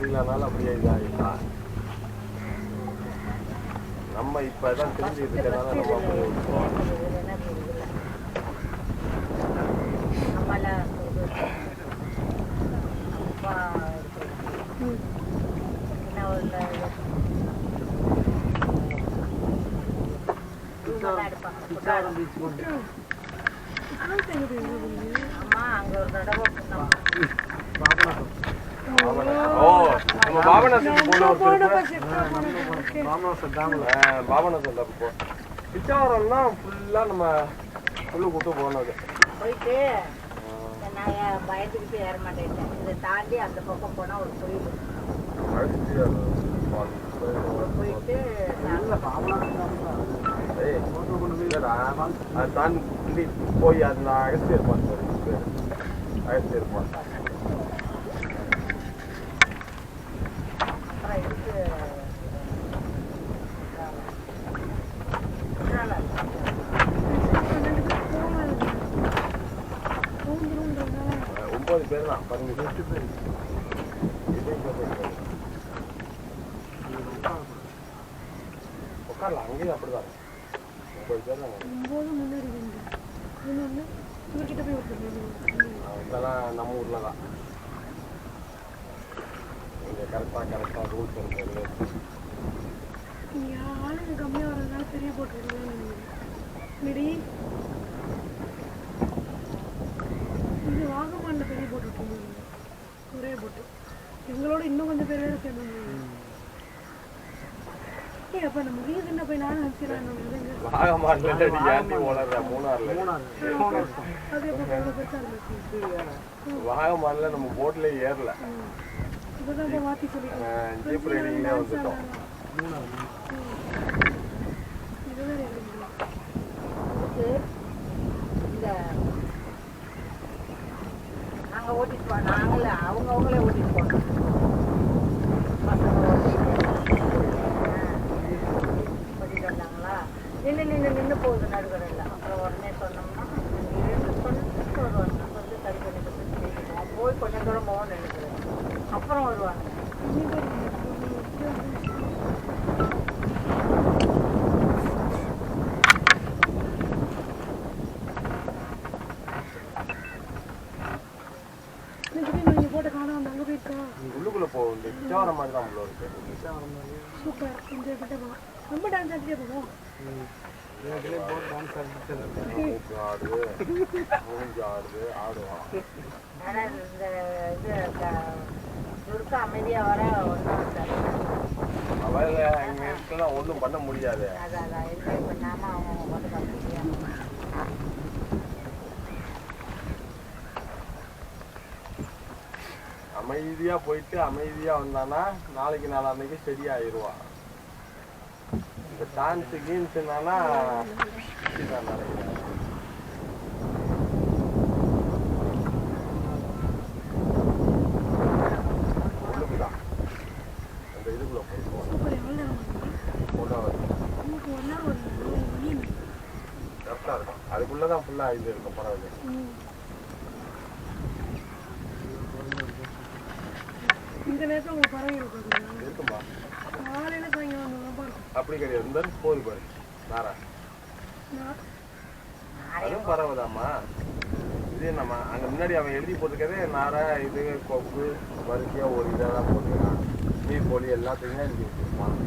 சரியில்லைனாலும் அப்படியே இதாகிட்டா நம்ம இப்பதான் தெரிஞ்சுக்கிட்டு இருக்கனால நம்ம அப்படியே விட்டுருவோம். பிச்சாவரம்னா ஃபுல்லா நம்ம புல்லு கூட்டு போனது போயிட்டு நான் பயந்துக்கிட்டு ஏற மாட்டேன். இதை தாண்டி அந்த பக்கம் போனா ஒரு கோயில் போயிட்டு அதை தாண்டி போய் அந்த அகஸ்தியர் பார்த்து அகஸ்தியர் பார்த்து அப்புறம் இதுக்கு 9 பேர் தான் 18 பேர் உட்காரலாம். அங்கேயும் அப்படிதான் 9 பேர் தான். இதெல்லாம் நம்ம ஊர்ல தான் இங்கே கரெக்டாக ரூல்ஸ் இருக்குது. ஆளுங்க கம்மியாக வர்றதுனால பெரிய போட்டு இது வாகமானில் பெரிய போட்டு விட்டுருந்தீங்க ஒரே போட்டு எங்களோட இன்னும் கொஞ்சம் பேர் வேறு சேர்ந்து அப்போ நம்ம வீடு என்ன போய் நானும் நினச்சிடலாம் அது எப்போ பெருசாக இருந்துச்சு. வாகமான்ல நம்ம போட்ல ஏறல இப்போதான் மாற்றி சொல்லிட்டோம். ஜீப் ரைடிங்லேயே வந்துட்டோம். நாங்கள் ஓட்டிட்டு போனோம். நாங்களே அவங்களே ஓட்டிட்டு போனோம். ஓட்டிட்டு வந்தாங்களா நின்று போகுது நடுக்கடலில். அப்புறம் உடனே சொன்னோம்னா சொன்னிட்டு வருவாங்க. வந்து சரி பண்ணி கொடுத்துட்டு போய் கொஞ்சம் தூரம் போக நினைக்கிறேன். அப்புறம் வருவாங்க. உள்ளுக்குள்ள போகும். பிச்சாவரம் மாதிரி தான் உள்ள இருக்கு. சூப்பர். என்ஜாய் பண்ணிட்டு போகலாம். ரொம்ப டான்ஸ் ஆடிட்டே போவோம். அமைதியா வர ஒன்றும் பண்ண முடியாது. அதான் என்ஜாய் பண்ணாம அவங்க வந்து பண்ண முடியாது. அமைதியா போயிட்டு அமைதியா வந்தானா நாளைக்கு நாளான்னைக்கு சரியாயிருவான். இந்த டான்ஸ் கீன்ஸ்னானா உள்ளுக்குதான் அந்த இதுக்குள்ள கரெக்டா இருக்கும். அதுக்குள்ளதான் ஃபுல்லா இது இருக்கும். பரவாயில்ல. இந்த நேரத்தில் உங்களுக்கு பறவை இருக்குமா? காலையில் சாயங்காலம் இருக்கும். அப்படி கிடையாது. இந்த போது பாரு நாரா அதுவும் பரவாயில்லாமா? இது என்னம்மா அங்கே முன்னாடி அவன் எழுதி போட்டிருக்கதே நாரா இது கொப்பு வரிசையாக ஒரு இதாக தான் போட்டுருக்கான். நீர் கோழி எல்லாத்தையுமே எழுதி வச்சுருப்பான்.